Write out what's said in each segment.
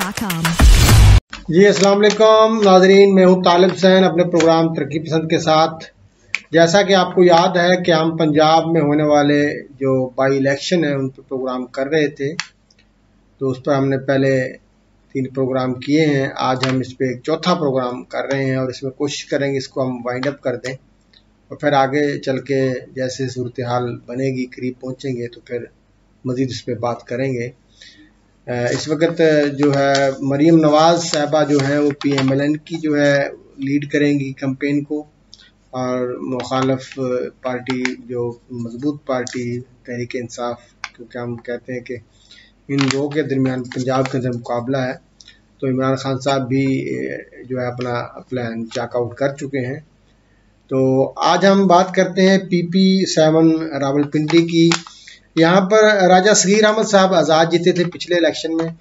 tarkipasand.com। जी अस्सलाम वालेकुम नाजरीन, मैं हूं तालिब हुसैन अपने प्रोग्राम तरक्की पसंद के साथ। जैसा कि आपको याद है कि हम पंजाब में होने वाले जो बाई इलेक्शन है उन पर प्रोग्राम कर रहे थे, तो उस पर हमने पहले 3 प्रोग्राम किए हैं। आज हम इस पर एक चौथा प्रोग्राम कर रहे हैं और इसमें कोशिश करेंगे इसको हम वाइंड अप कर दें और फिर आगे चल के जैसे सूरत हाल बनेगी, करीब पहुँचेंगे तो फिर मज़ीद इस पर बात करेंगे। इस वक्त जो है मरीम नवाज़ साहबा जो हैं वो PMLN की जो है लीड करेंगी कैंपेन को, और मुखालफ पार्टी जो मजबूत पार्टी तहरीक इंसाफ, क्योंकि हम कहते हैं कि इन दो के दरमियान पंजाब के अंदर मुकाबला है, तो इमरान खान साहब भी जो है अपना प्लान चेकआउट कर चुके हैं। तो आज हम बात करते हैं PP7 रावलपिंडी की। यहाँ पर राजा सगीर अहमद साहब आज़ाद जीते थे पिछले इलेक्शन में,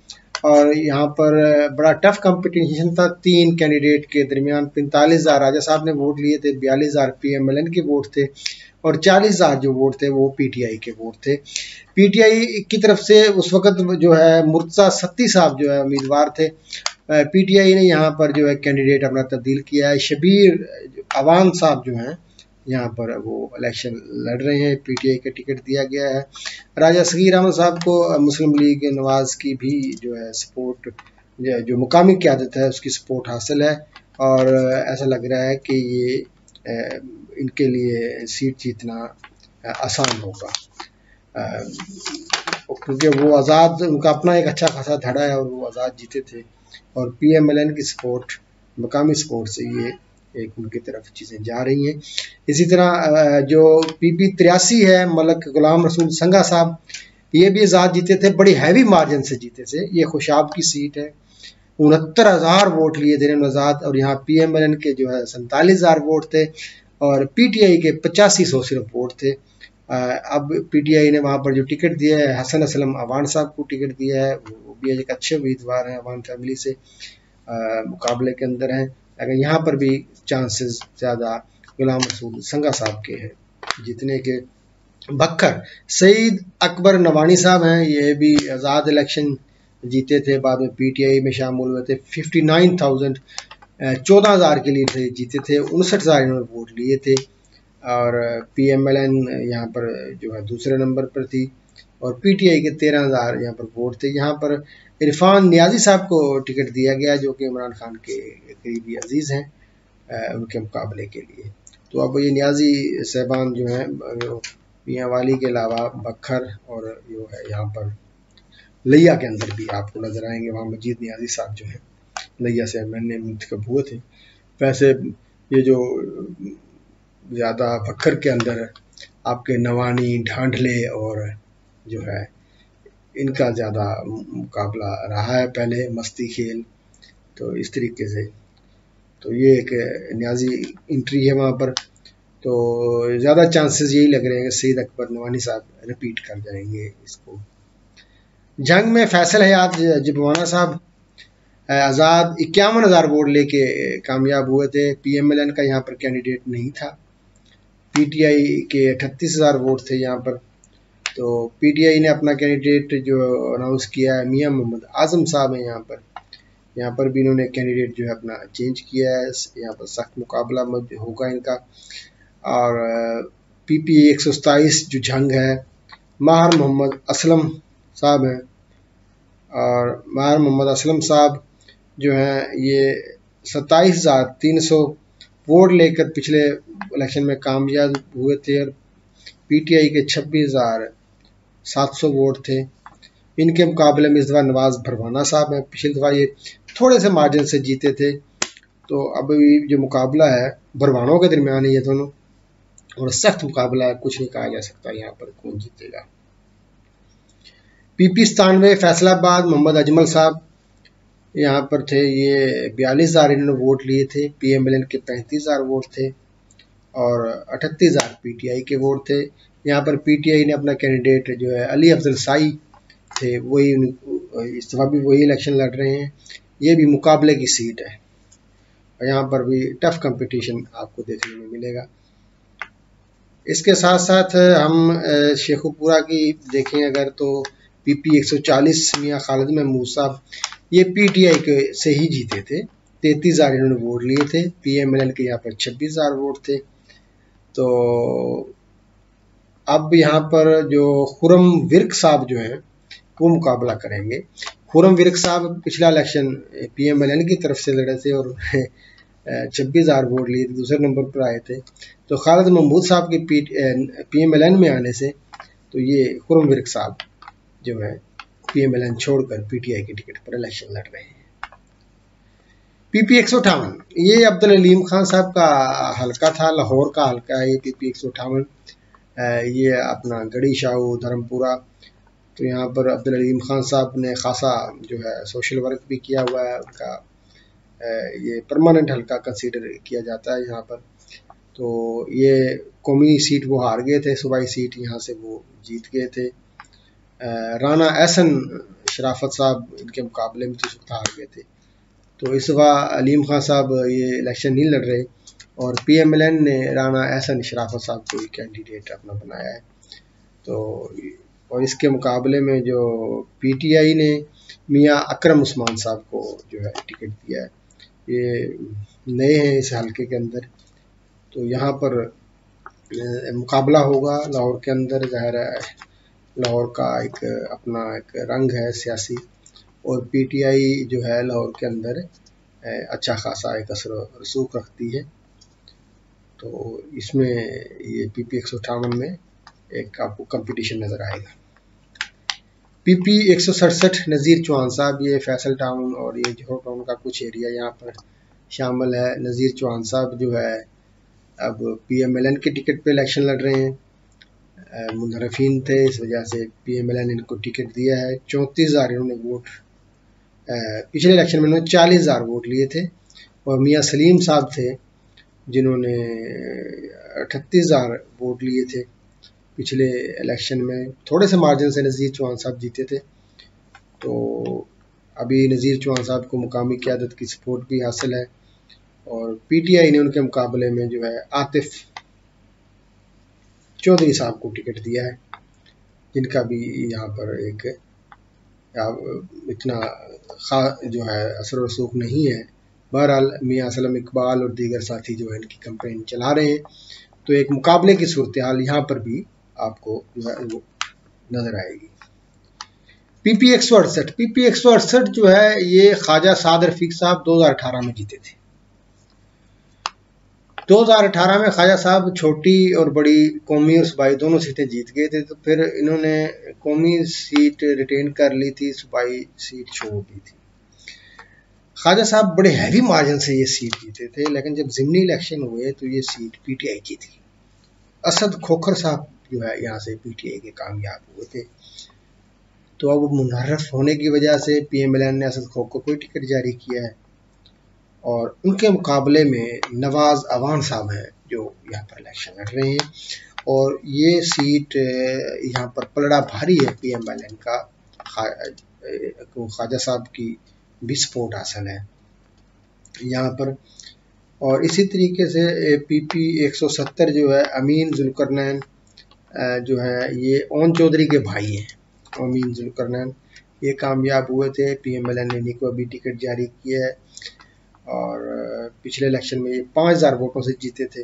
और यहाँ पर बड़ा टफ कंपटीशन था 3 कैंडिडेट के दरमियान। 45,000 राजा साहब ने वोट लिए थे, 42,000 PMLN के वोट थे और 40,000 जो वोट थे वो PTI के वोट थे। PTI की तरफ से उस वक्त जो है मुर्तज़ा सत्ती साहब जो है उम्मीदवार थे। PTI ने यहाँ पर जो है कैंडिडेट अपना तब्दील किया है। शबीर अवान साहब जो हैं यहाँ पर वो इलेक्शन लड़ रहे हैं, PTI का टिकट दिया गया है। राजा सगीर अहमद साहब को मुस्लिम लीग नवाज़ की भी जो है सपोर्ट, जो मुकामी क़यादत है उसकी सपोर्ट हासिल है, और ऐसा लग रहा है कि ये इनके लिए सीट जीतना आसान होगा, क्योंकि वो आज़ाद, उनका अपना एक अच्छा खासा धड़ा है और वो आज़ाद जीते थे, और PMLN की सपोर्ट, मुकामी सपोर्ट से ये एक उनकी तरफ चीज़ें जा रही हैं। इसी तरह जो PP83 है मलक गुलाम रसूल संघा साहब, ये भी आज़ाद जीते थे, बड़ी हैवी मार्जिन से जीते थे। ये खुशाब की सीट है, 69,000 वोट लिए थे आज़ाद, और यहाँ PMLN के जो है 47,000 वोट थे और PTI के 8500 सिर्फ वोट थे। अब PTI ने वहाँ पर जो टिकट दिया है हसन असलम अवान साहब को टिकट दिया है, वो भी एक अच्छे उम्मीदवार हैं, अवान फैमिली से मुकाबले के अंदर हैं। अगर यहाँ पर भी चांसेस ज़्यादा गुलाम रसूल संघा साहब के हैं जीतने के। बखर सईद अकबर नवानी साहब हैं, ये भी आज़ाद इलेक्शन जीते थे, बाद में PTI में शामिल हुए थे। 59,000 14,000 के लिए थे, जीते थे। 59,000 इन्होंने वोट लिए थे, और PMLN यहाँ पर जो है दूसरे नंबर पर थी, और PTI के 13,000 यहाँ पर वोट थे। यहाँ पर इरफान नियाजी साहब को टिकट दिया गया, जो कि इमरान खान के करीबी अजीज़ हैं उनके मुकाबले के लिए। तो अब ये नियाजी साहबान जो हैं मियाँ वाली के अलावा बखर और जो है यहाँ पर लिया के अंदर भी आपको नज़र आएंगे, वहाँ मजीद नियाजी साहब जो हैं लिया से मैंने मुंतखब हुए थे। वैसे ये जो ज़्यादा बखर के अंदर आपके नवानी, ढांढले और जो है इनका ज़्यादा मुकाबला रहा है पहले, मस्ती खेल, तो इस तरीके से तो ये एक न्याजी एंट्री है वहाँ पर। तो ज़्यादा चांसेस यही लग रहे हैं कि सईद अकबर नवानी साहब रिपीट कर जाएंगे इसको। जंग में फैसल हयात जिबवाना साहब आज़ाद 51,000 वोट लेके कामयाब हुए थे। PMLN का यहाँ पर कैंडिडेट नहीं था। PTI के 38,000 वोट थे यहाँ पर। तो PTI ने अपना कैंडिडेट जो अनाउंस किया है मियाँ मोहम्मद आज़म साहब हैं यहाँ पर भी इन्होंने कैंडिडेट जो है अपना चेंज किया है। यहाँ पर सख्त मुकाबला होगा इनका। और PP 127 जो जंग है, माहर मोहम्मद असलम साहब हैं, और माहर मोहम्मद असलम साहब जो हैं ये 27,300 वोट लेकर पिछले इलेक्शन में कामयाब हुए थे, और PTI के 26,700 वोट थे। इनके मुकाबले में इस दफ़ा नवाज़ भरवाना साहब हैं, पिछली दफ़ा ये थोड़े से मार्जिन से जीते थे। तो अब जो मुकाबला है भरवानों के दरमियान है ये दोनों, और सख्त मुकाबला है, कुछ नहीं कहा जा सकता यहाँ पर कौन जीतेगा। PP 97 फैसलाबाद मोहम्मद अजमल साहब यहाँ पर थे, ये 42,000 इन्होंने वोट लिए थे। PMLN के 35,000 वोट थे और 38,000 PTI के वोट थे। यहाँ पर PTI ने अपना कैंडिडेट जो है अली अफजल साई थे, वही इस दफ़ा भी वही इलेक्शन लड़ रहे हैं। ये भी मुकाबले की सीट है, और यहाँ पर भी टफ कंपटीशन आपको देखने में मिलेगा। इसके साथ साथ हम शेखुपुरा की देखें अगर, तो PP 140 मियाँ खालिद महमूद साहब ये पीटीआई के से ही जीते थे, 33,000 इन्होंने वोट लिए थे। पीएमएलएन के यहाँ पर 26,000 वोट थे। तो अब यहाँ पर जो खुरम विर्क साहब जो हैं वो मुकाबला करेंगे। खुरम विर्क साहब पिछला इलेक्शन पीएमएलएन की तरफ से लड़े थे और 26,000 वोट लिए थे, दूसरे नंबर पर आए थे। तो खालिद महमूद साहब के पीएमएलएन में आने से तो ये खुरम विर्क साहब जो है पीएमएलएन छोड़कर पीटीआई की टिकट पर इलेक्शन लड़ रहे हैं। पीपी 158 ये अब्दुल अलीम खान साहब का हलका था, लाहौर का हलका है ये पीपी 158। ये अपना गढ़ी शाहू धर्मपुरा। तो यहाँ पर अब्दुल अलीम खान साहब ने खासा जो है सोशल वर्क भी किया हुआ है। उनका ये परमानेंट हलका कंसीडर किया जाता है यहाँ पर। तो ये कौमी सीट वो हार गए थे, सूबाई सीट यहाँ से वो जीत गए थे। राना एहसन शराफत साहब इनके मुकाबले में तो हार गए थे। तो इस बार अलीम खान साहब ये इलेक्शन नहीं लड़ रहे और पीएमएलएन ने राना एहसन शराफत साहब को कैंडिडेट अपना बनाया है। तो और इसके मुकाबले में जो पीटीआई ने मियां अकरम उस्मान साहब को जो है टिकट दिया है। ये नए हैं इस हलके के अंदर। तो यहाँ पर मुकाबला होगा लाहौर के अंदर। ज़ाहिर है लाहौर का एक अपना एक रंग है सियासी, और पीटीआई जो है लाहौर के अंदर अच्छा खासा एक असर रसूख रखती है। तो इसमें ये पीपी 158 में एक आपको कंपटीशन नज़र आएगा। पीपी 167 नज़ीर चौहान साहब, ये फैसल टाउन और ये जोहर टाउन का कुछ एरिया यहाँ पर शामिल है। नज़ीर चौहान साहब जो है अब पीएमएलएन के टिकट पे इलेक्शन लड़ रहे हैं। मुनहरफीन थे, इस वजह से पीएमएलएन इनको टिकट दिया है। 34,000 इन्होंने वोट पिछले इलेक्शन में इन्होंने 40,000 वोट लिए थे। और मियां सलीम साहब थे जिन्होंने 38,000 वोट लिए थे पिछले इलेक्शन में। थोड़े से मार्जिन से नज़ीर चौहान साहब जीते थे। तो अभी नज़ीर चौहान साहब को मुकामी क़यादत की सपोर्ट भी हासिल है। और पीटीआई ने उनके मुकाबले में जो है आतिफ चौधरी साहब को टिकट दिया है, जिनका भी यहाँ पर एक इतना जो है असर रसूख नहीं है। बहरहाल मियां असलम इकबाल और दीगर साथी जो है इनकी कैंपेन चला रहे हैं। तो एक मुकाबले की सूरत हाल यहाँ पर भी आपको जो है वो नजर आएगी। पीपी 168 जो है ये ख्वाजा साद रफीक साहब 2018 में जीते थे। 2018 में ख्वाजा साहब छोटी और बड़ी कौमी और सूबाई दोनों सीटें जीत गए थे। तो फिर इन्होंने कौमी सीट रिटेन कर ली थी, सूबाई सीट छोड़ दी थी। ख्वाजा साहब बड़े हैवी मार्जिन से ये सीट जीते थे, लेकिन जब ज़िमनी इलेक्शन हुए तो ये सीट पीटीआई की थी। असद खोखर साहब जो है यहाँ से पीटीआई के कामयाब हुए थे। तो अब मुनहरफ होने की वजह से पीएमएलएन ने असद खोखर को टिकट जारी किया है और उनके मुकाबले में नवाज अवान साहब हैं जो यहाँ पर इलेक्शन लड़ रहे हैं। और ये सीट यहाँ पर पलड़ा भारी है पीएमएलएन का। ख्वाजा साहब की भी सपोर्ट हासिल है यहाँ पर। और इसी तरीके से पीपी 170 जो है अमीन जुल्करनैन जो है ये ओन चौधरी के भाई हैं। अमीन जुल्करनैन ये कामयाब हुए थे, पीएमएलएन ने इनको अभी टिकट जारी किया है। और पिछले इलेक्शन में ये 5,000 वोटों से जीते थे।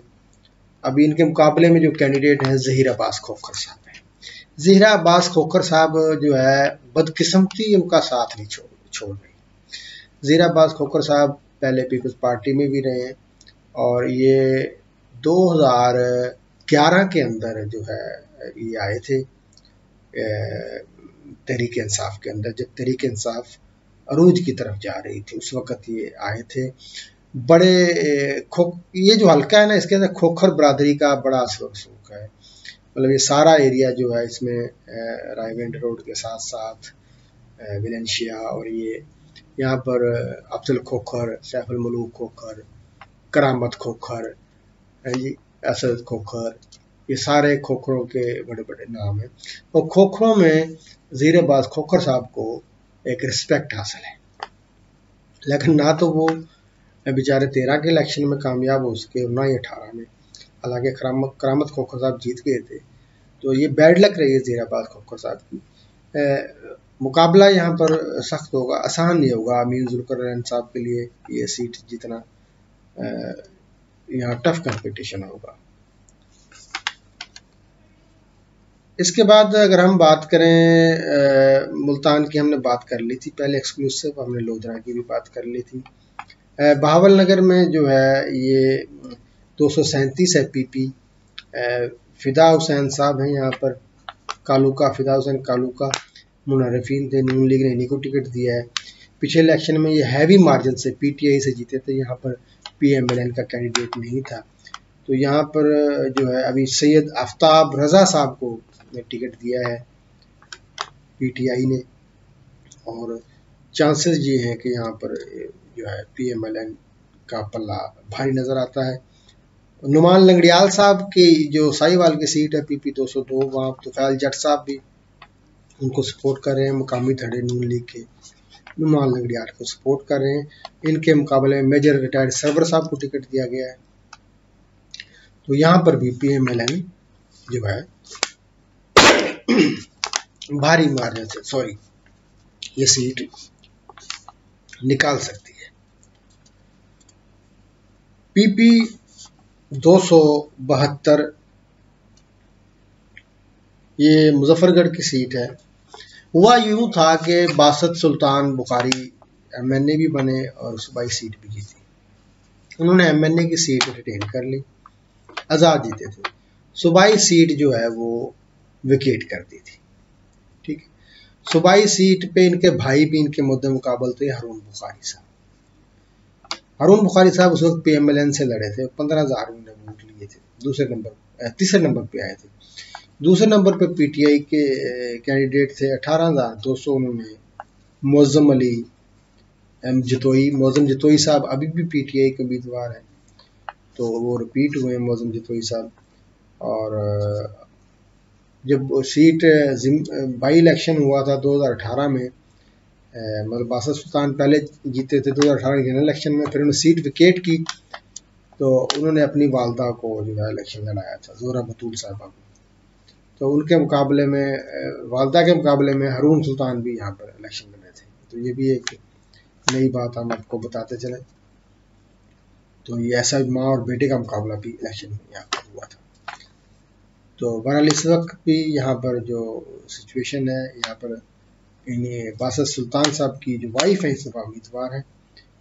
अभी इनके मुकाबले में जो कैंडिडेट हैं ज़हीर अब्बास खोखर साहब हैं। ज़हीर अब्बास खोखर साहब जो है बदकिस्मती उनका साथ नहीं छोड़ रही। ज़हीर अब्बास खोखर साहब पहले पीपल्स पार्टी में भी रहे हैं और ये 2011 के अंदर जो है ये आए थे तहरीक इंसाफ के अंदर। जब तहरीक इंसाफ अरूज की तरफ जा रही थी उस वक़्त ये आए थे। बड़े ये जो हल्का है ना इसके अंदर खोखर बरादरी का बड़ा असर रसूख है। मतलब ये सारा एरिया जो है इसमें रायवेंड रोड के साथ साथ विलेंशिया और ये यहाँ पर अफजल खोखर, सैफुल मलूक खोखर, करामत खोखर, असद खोखर, ये सारे खोखरों के बड़े बड़े नाम हैं। और खोखरों में ज़हीर अब्बास खोखर साहब को एक रिस्पेक्ट हासिल है, लेकिन ना तो वो बेचारे 13 के इलेक्शन में कामयाब हो सके और ना ही 18 में। हालांकि करामत खोखर साहब जीत गए थे। तो ये बैड लक रही है ज़हीर अब्बास खोखर साहब की। मुकाबला यहाँ पर सख्त होगा, आसान नहीं होगा अमीर जुल्फिकार साहब के लिए ये सीट जितना यहाँ टफ कंपटीशन होगा। इसके बाद अगर हम बात करें मुल्तान की, हमने बात कर ली थी पहले एक्सक्लूसिव, हमने लोधरा की भी बात कर ली थी। बहावल नगर में जो है ये 237 है पीपी। फिदा हुसैन साहब हैं यहाँ पर, कालूका, फिदा हुसैन कालूका मुनर्रफीन थे, नून लीग ने इन्हीं को टिकट दिया है। पिछले इलेक्शन में ये हैवी मार्जिन से पीटीआई से जीते थे, यहाँ पर पीएमएलएन का कैंडिडेट नहीं था। तो यहाँ पर जो है अभी सैयद आफ्ताब रजा साहब को टिकट दिया है पीटीआई ने, और चांसेस ये हैं कि यहाँ पर जो है पीएमएलएन का पल्ला भारी नज़र आता है। नुमान लंगड़ियाल साहब की जो साहिवाल की सीट है पीपी 202, वहाँ तुफैल जट साहब भी उनको सपोर्ट कर रहे हैं, मुकामी धड़े नून लीग के नुमान लंगड़ियाल को सपोर्ट कर रहे हैं। इनके मुकाबले में मेजर रिटायर्ड सरवर साहब को टिकट दिया गया है। तो यहाँ पर भी पीएमएलएन जो है भारी मार्जिन से ये सीट निकाल सकती है। पीपी 272 ये मुजफ्फरगढ़ की सीट है। हुआ यूं था कि बासत सुल्तान बुखारी एमएनए भी बने और सूबाई सीट भी जीती। उन्होंने एमएनए की सीट रिटेन कर ली, आज़ाद जीते थे। सूबाई सीट जो है वो विकेट कर दी थी। ठीक है, सूबाई सीट पे इनके भाई भी इनके मुद्दे मुकाबल थे, हारून बुखारी साहब। हारून बुखारी साहब उस वक्त पीएमएलएन से लड़े थे, 15,000 उन्होंने वोट लिए थे, तीसरे नंबर पे आए थे। दूसरे नंबर पे पीटीआई के कैंडिडेट थे, 18,200 उन्होंने मौजम अली जतोई, मौजम जतोई साहब अभी भी पीटीआई के उम्मीदवार हैं, तो वो रिपीट हुए मौजम जतोई साहब। और जब सीट बाई इलेक्शन हुआ था 2018 में, मतलब बासत सुल्तान पहले जीते थे 2018 के इलेक्शन में, फिर उन्होंने सीट विकेट की, तो उन्होंने अपनी वालदा को जो है इलेक्शन लड़ाया था, जोरा बतूल साहबा को। तो उनके मुकाबले में, वालदा के मुकाबले में हारून सुल्तान भी यहाँ पर इलेक्शन लड़े थे। तो ये भी एक नई बात हम आपको बताते चले। तो ये ऐसा माँ और बेटे का मुकाबला भी इलेक्शन में यहाँ पर हुआ था। तो बहरहाल इस वक्त भी यहाँ पर जो सिचुएशन है, यहाँ पर इन्हें बासत सुल्तान साहब की जो वाइफ है इस दफा उम्मीदवार है,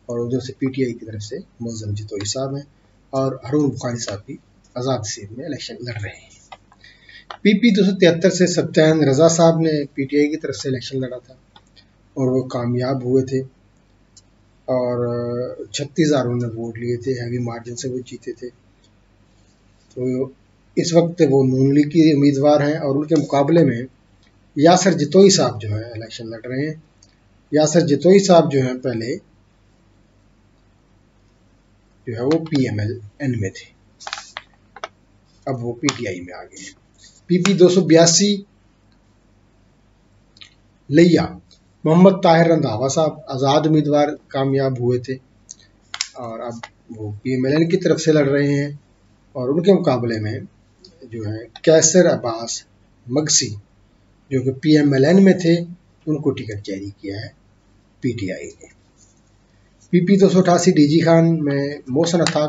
और उधर से पीटीआई की तरफ से मौजम जतोई साहब हैं, और हारून बुखारी साहब भी आज़ाद सीट में इलेक्शन लड़ रहे हैं। पीपी 273 से सब्तैन रजा साहब ने पीटीआई की तरफ से इलेक्शन लड़ा था और वो कामयाब हुए थे, और 36,000 उन्होंने वोट लिए थे, हैवी मार्जिन से वो जीते थे। तो इस वक्त वो नून लीग के उम्मीदवार हैं, और उनके मुकाबले में यासर जतोई साहब जो है इलेक्शन लड़ रहे हैं। यासर जतोई साहब जो है पहले जो है वो पीएमएलएन में थे, अब वो पीटीआई में आ गए हैं। पीपी 282 लिया मोहम्मद ताहिर रंधावा साहब आज़ाद उम्मीदवार कामयाब हुए थे, और अब वो पीएमएलएन की तरफ से लड़ रहे हैं। और उनके मुकाबले में जो है कैसर अब्बास मगसी जो कि पीएमएलएन में थे, उनको टिकट जारी किया है पीटीआई ने। पीपी 288 डीजी खान में मोहसिन अता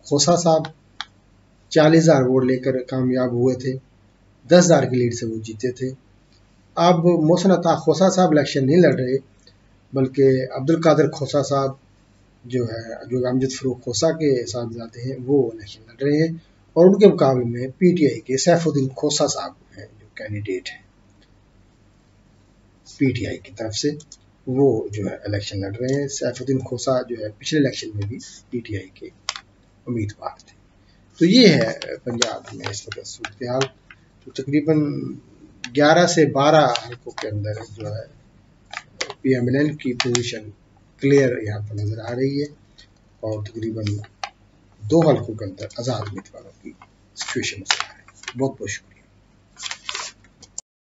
खोसा साहब 40,000 वोट लेकर कामयाब हुए थे, 10,000 की लीड से वो जीते थे। अब मोहसिन अता खोसा साहब इलेक्शन नहीं लड़ रहे, बल्कि अब्दुल कादिर खोसा साहब जो है, जो अमजद फरूक खोसा के साहबजादे हैं, वो इलेक्शन लड़ रहे हैं। और उनके मुकाबले में पीटीआई के सैफुद्दीन खोसा साहब हैं जो कैंडिडेट हैं पीटीआई की तरफ से, वो जो है इलेक्शन लड़ रहे हैं। सैफुद्दीन खोसा जो है पिछले इलेक्शन में भी पीटीआई के उम्मीदवार थे। तो ये है पंजाब में इस वक्त सूरत हाल। तो तकरीबन 11 से 12 हल्कों के अंदर जो है पीएमएलएन की पोजीशन क्लियर यहाँ पर नजर आ रही है, और तकरीबन 2 हल्कों के अंदर आज़ाद उम्मीदवारों की सिचुएशन नजर आ रही है। बहुत बहुत शुक्रिया।